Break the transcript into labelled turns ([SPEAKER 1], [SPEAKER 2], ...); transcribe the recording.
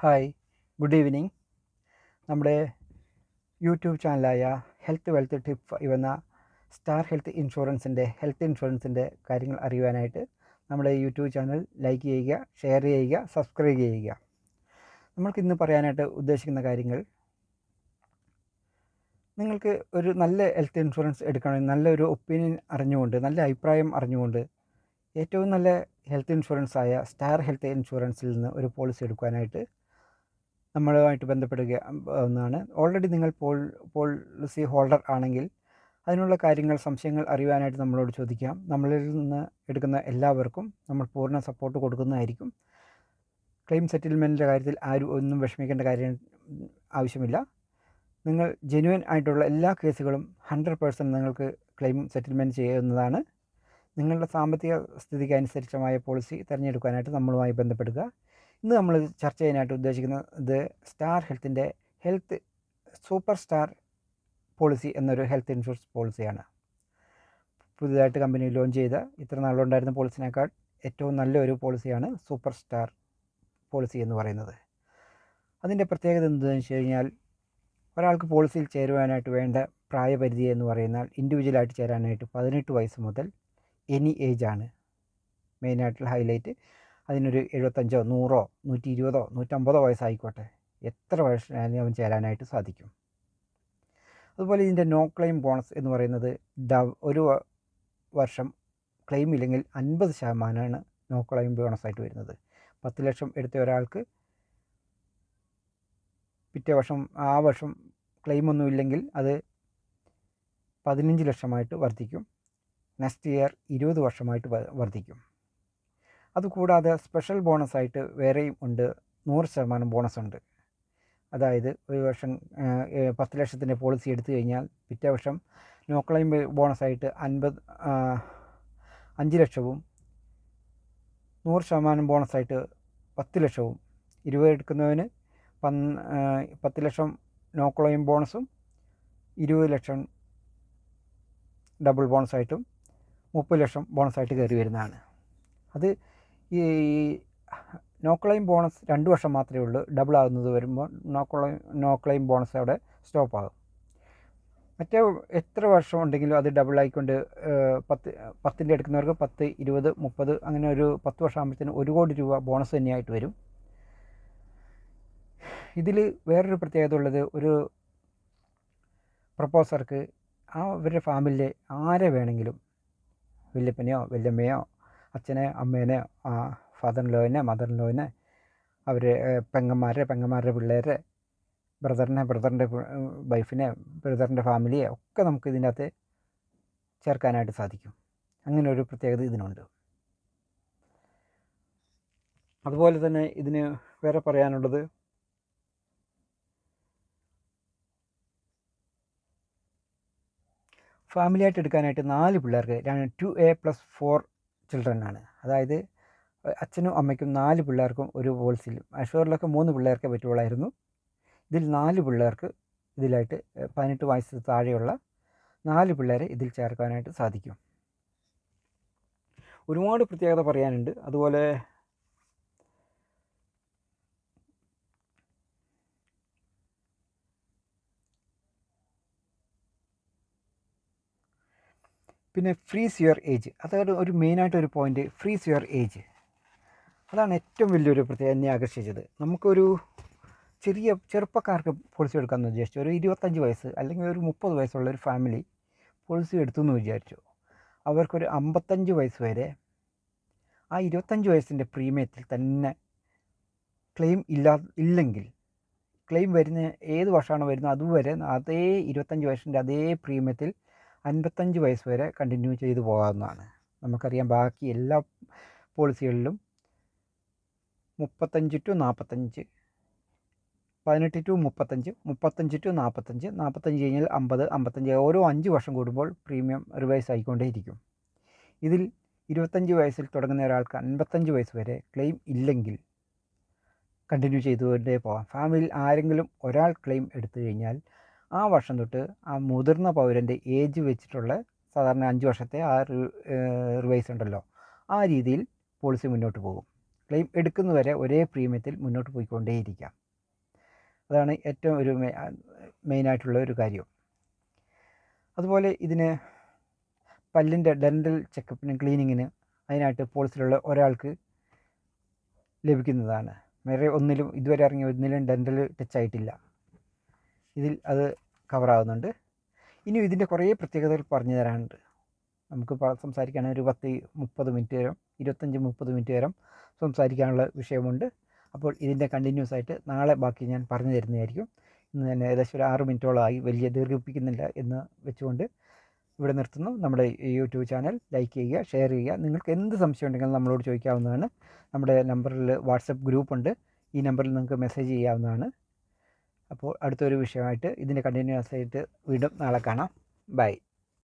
[SPEAKER 1] Hi, good evening. നമ്മുടെ YouTube ചാനലായ health wealth tip എന്ന star health ഇൻഷുറൻസിൻ്റെ കാര്യങ്ങൾ അറിയുവാനായിട്ട് നമ്മുടെ യൂട്യൂബ് ചാനൽ ലൈക്ക് ചെയ്യുക, ഷെയർ ചെയ്യുക, സബ്സ്ക്രൈബ് ചെയ്യുക. നമ്മൾക്കിന്ന് പറയാനായിട്ട് ഉദ്ദേശിക്കുന്ന കാര്യങ്ങൾ, നിങ്ങൾക്ക് ഒരു നല്ല ഹെൽത്ത് ഇൻഷുറൻസ് എടുക്കണമെങ്കിൽ നല്ലൊരു ഒപ്പീനിയൻ അറിഞ്ഞുകൊണ്ട്, നല്ല അഭിപ്രായം അറിഞ്ഞുകൊണ്ട് ഏറ്റവും നല്ല ഹെൽത്ത് ഇൻഷുറൻസായ സ്റ്റാർ ഹെൽത്ത് ഇൻഷുറൻസിൽ നിന്ന് ഒരു പോളിസി എടുക്കാനായിട്ട് നമ്മളുമായിട്ട് ബന്ധപ്പെടുക ഒന്നാണ്. ഓൾറെഡി നിങ്ങൾ പോളിസി ഹോൾഡർ ആണെങ്കിൽ അതിനുള്ള കാര്യങ്ങൾ, സംശയങ്ങൾ അറിയുവാനായിട്ട് നമ്മളോട് ചോദിക്കാം. നമ്മളിൽ നിന്ന് എടുക്കുന്ന എല്ലാവർക്കും നമ്മൾ പൂർണ്ണ സപ്പോർട്ട് കൊടുക്കുന്നതായിരിക്കും. ക്ലെയിം സെറ്റിൽമെൻറ്റിൻ്റെ കാര്യത്തിൽ ആരും ഒന്നും വിഷമിക്കേണ്ട കാര്യം ആവശ്യമില്ല. നിങ്ങൾ ജെന്യുവൻ ആയിട്ടുള്ള എല്ലാ കേസുകളും 100% നിങ്ങൾക്ക് ക്ലെയിം സെറ്റിൽമെൻറ്റ് ചെയ്യുന്നതാണ്. നിങ്ങളുടെ സാമ്പത്തിക സ്ഥിതിക്ക് അനുസരിച്ചമായ പോളിസി തിരഞ്ഞെടുക്കാനായിട്ട് നമ്മളുമായി ബന്ധപ്പെടുക. ഇന്ന് നമ്മൾ ചർച്ച ചെയ്യാനായിട്ട് ഉദ്ദേശിക്കുന്നത് സ്റ്റാർ ഹെൽത്തിൻ്റെ ഹെൽത്ത് സൂപ്പർ സ്റ്റാർ പോളിസി എന്നൊരു ഹെൽത്ത് ഇൻഷുറൻസ് പോളിസിയാണ്. പുതിയതായിട്ട് കമ്പനി ലോഞ്ച് ചെയ്ത ഇത്ര നാളുണ്ടായിരുന്ന പോളിസിനേക്കാൾ ഏറ്റവും നല്ലൊരു പോളിസിയാണ് സൂപ്പർ സ്റ്റാർ പോളിസി എന്ന് പറയുന്നത്. അതിൻ്റെ പ്രത്യേകത എന്താണെന്ന് വെച്ച് കഴിഞ്ഞാൽ, ഒരാൾക്ക് പോളിസിയിൽ ചേരുവാനായിട്ട് വേണ്ട പ്രായപരിധി എന്ന് പറയുന്നാൽ ഇൻഡിവിജ്വലായിട്ട് ചേരാനായിട്ട് 18 വയസ്സ് മുതൽ എനി ഏജാണ് മെയിനായിട്ടുള്ള ഹൈലൈറ്റ്. അതിനൊരു 75, 100, 120, 150 വയസ്സായിക്കോട്ടെ, എത്ര വയസ്സിനായാലും അവൻ ചേരാനായിട്ട് സാധിക്കും. അതുപോലെ ഇതിൻ്റെ നോ ക്ലെയിം ബോണസ് എന്ന് പറയുന്നത് ഒരു വർഷം ക്ലെയിം ഇല്ലെങ്കിൽ 50% നോ ക്ലെയിം ബോണസായിട്ട് വരുന്നത്. 10 ലക്ഷം എടുത്ത ഒരാൾക്ക് പിറ്റേ വർഷം ആ വർഷം ക്ലെയിമൊന്നും ഇല്ലെങ്കിൽ അത് 15 ലക്ഷമായിട്ട് വർദ്ധിക്കും. നെക്സ്റ്റ് ഇയർ 20 വർഷമായിട്ട് വർദ്ധിക്കും. അതുകൂടാതെ സ്പെഷ്യൽ ബോണസായിട്ട് വേറെയും ഉണ്ട്. 100% ബോണസ് ഉണ്ട്. അതായത് ഒരു വർഷം 10 ലക്ഷത്തിൻ്റെ പോളിസി എടുത്തു കഴിഞ്ഞാൽ പിറ്റേ വർഷം നോ ക്ലെയിം ബോണസായിട്ട് 5 ലക്ഷവും 100% ബോണസായിട്ട് 10 ലക്ഷവും, 20 എടുക്കുന്നതിന് 10 ലക്ഷം നോ ക്ലെയിം ബോണസും 20 ലക്ഷം ഡബിൾ ബോണസായിട്ടും 30 ലക്ഷം ബോണസായിട്ട് കയറി വരുന്നതാണ്. അത് ഈ നോ ക്ലെയിം ബോണസ് 2 വർഷം മാത്രമേ ഉള്ളൂ. ഡബിൾ ആകുന്നത് വരുമ്പോൾ നോ ക്ലെയിം ബോണസ് അവിടെ സ്റ്റോപ്പ് ആകും. മറ്റേ എത്ര വർഷം ഉണ്ടെങ്കിലും അത് ഡബിൾ ആയിക്കൊണ്ട് 10ൻ്റെ എടുക്കുന്നവർക്ക് 10, 20, 30 അങ്ങനെ ഒരു 10 വർഷം ആകുമ്പോഴത്തേന് 1 കോടി രൂപ ബോണസ് തന്നെയായിട്ട് വരും. ഇതിൽ വേറൊരു പ്രത്യേകത ഉള്ളത്, ഒരു പ്രപ്പോസർക്ക് അവരുടെ ഫാമിലിയിലെ ആരെ വേണമെങ്കിലും, വല്യപ്പനെയോ വല്യമ്മയോ അച്ഛനെ അമ്മേനെ ഫാദർ ഇൻ ലോയിനെ മദർ ഇൻ ലോയിനെ, അവർ പെങ്ങന്മാരുടെ പിള്ളേരെ, ബ്രദറിൻ്റെ വൈഫിനെ, ബ്രദറിൻ്റെ ഫാമിലിയെ ഒക്കെ നമുക്ക് ഇതിൻ്റെ അകത്ത് ചേർക്കാനായിട്ട് സാധിക്കും. അങ്ങനെ ഒരു പ്രത്യേകത ഇതിനുണ്ട്. അതുപോലെ തന്നെ ഇതിന് വേറെ പറയാനുള്ളത്, ഫാമിലിയായിട്ട് എടുക്കാനായിട്ട് 4 പിള്ളേർക്ക് 2A+4 ചിൽഡ്രൻ ആണ്. അതായത് അച്ഛനും അമ്മയ്ക്കും 4 പിള്ളേർക്കും ഒരു പോളിസിയിൽ, അഷൂറിലൊക്കെ 3 പിള്ളേർക്കേ പറ്റുള്ളായിരുന്നു. ഇതിൽ 4 പിള്ളേർക്ക് ഇതിലായിട്ട് 18 വയസ്സ് താഴെയുള്ള 4 പിള്ളേരെ ഇതിൽ ചേർക്കാനായിട്ട് സാധിക്കും. ഒരുപാട് പ്രത്യേകത പറയാനുണ്ട്. അതുപോലെ പിന്നെ ഫ്രീസ് യുവർ ഏജ്, അതായത് ഒരു മെയിനായിട്ടൊരു പോയിൻ്റ്, ഫ്രീസ് യുവർ ഏജ്. അതാണ് ഏറ്റവും വലിയൊരു പ്രത്യേകത എന്നെ ആകർഷിച്ചത്. നമുക്കൊരു ചെറുപ്പക്കാർക്ക് പോളിസി എടുക്കാമെന്ന് വിചാരിച്ചു. ഒരു 25 വയസ്സ് അല്ലെങ്കിൽ ഒരു 30 വയസ്സുള്ള ഒരു ഫാമിലി പോളിസി എടുത്തു എന്ന് വിചാരിച്ചു. അവർക്കൊരു 55 വയസ്സ് വരെ ആ 25 വയസ്സിൻ്റെ പ്രീമിയത്തിൽ തന്നെ ക്ലെയിം ഇല്ലെങ്കിൽ, ക്ലെയിം വരുന്ന ഏത് വർഷമാണോ വരുന്നത് അതുവരെ അതേ 25 വയസ്സിൻ്റെ അതേ പ്രീമിയത്തിൽ 55 വയസ്സ് വരെ കണ്ടിന്യൂ ചെയ്തു പോകാവുന്നതാണ്. നമുക്കറിയാം ബാക്കി എല്ലാ പോളിസികളിലും 35 to 45, 18 to 35, 35 to 45, 45 കഴിഞ്ഞാൽ 50, 55, ഓരോ 5 വർഷം കൂടുമ്പോൾ പ്രീമിയം റിവൈസ് ആയിക്കൊണ്ടേയിരിക്കും. ഇതിൽ 25 വയസ്സിൽ തുടങ്ങുന്ന ഒരാൾക്ക് 55 വയസ്സ് വരെ ക്ലെയിം ഇല്ലെങ്കിൽ കണ്ടിന്യൂ ചെയ്തുകൊണ്ടേ പോകാം. ഫാമിലിയിൽ ആരെങ്കിലും ഒരാൾ ക്ലെയിം എടുത്തു കഴിഞ്ഞാൽ ആ വർഷം തൊട്ട് ആ മുതിർന്ന പൗരൻ്റെ ഏജ് വെച്ചിട്ടുള്ള സാധാരണ 5 വർഷത്തെ ആ റിവൈസ് ഉണ്ടല്ലോ, ആ രീതിയിൽ പോളിസി മുന്നോട്ട് പോകും. ക്ലെയിം എടുക്കുന്നവരെ ഒരേ പ്രീമിയത്തിൽ മുന്നോട്ട് പോയിക്കൊണ്ടേയിരിക്കാം. അതാണ് ഏറ്റവും ഒരു മെയിനായിട്ടുള്ള ഒരു കാര്യം. അതുപോലെ ഇതിന് പല്ലിൻ്റെ ഡെൻ്റൽ ചെക്കപ്പിനും ക്ലീനിങ്ങിന് അതിനായിട്ട് പോളിസിലുള്ള ഒരാൾക്ക് ലഭിക്കുന്നതാണ്. വേറെ ഒന്നിലും ഇതുവരെ ഇറങ്ങിയ ഒന്നിലും ഡെൻ്റൽ ടച്ച് ആയിട്ടില്ല. ഇതിൽ അത് കവറാകുന്നുണ്ട്. ഇനിയും ഇതിൻ്റെ കുറേ പ്രത്യേകതകൾ പറഞ്ഞു തരാനുണ്ട്. നമുക്ക് സംസാരിക്കുകയാണെങ്കിൽ ഒരു 10-30 മിനിറ്റ് നേരം 25-30 മിനിറ്റ് നേരം സംസാരിക്കാനുള്ള വിഷയമുണ്ട്. അപ്പോൾ ഇതിൻ്റെ കണ്ടിന്യൂസ് ആയിട്ട് നാളെ ബാക്കി ഞാൻ പറഞ്ഞു തരുന്നതായിരിക്കും. ഇന്ന് തന്നെ ഏകദേശം ഒരു 6 മിനിറ്റോളമായി, വലിയ ദീർഘിപ്പിക്കുന്നില്ല എന്ന് വെച്ചുകൊണ്ട് ഇവിടെ നിർത്തുന്നു. നമ്മുടെ യൂട്യൂബ് ചാനൽ ലൈക്ക് ചെയ്യുക, ഷെയർ ചെയ്യുക. നിങ്ങൾക്ക് എന്ത് സംശയം ഉണ്ടെങ്കിലും നമ്മളോട് ചോദിക്കാവുന്നതാണ്. നമ്മുടെ നമ്പറിൽ വാട്സപ്പ് ഗ്രൂപ്പുണ്ട്. ഈ നമ്പറിൽ നിങ്ങൾക്ക് മെസ്സേജ് ചെയ്യാവുന്നതാണ്. അപ്പോൾ അടുത്തൊരു വിഷയമായിട്ട് ഇതിൻ്റെ കണ്ടിന്യൂസ് ആയിട്ട് വീണ്ടും നാളെ കാണാം. ബൈ.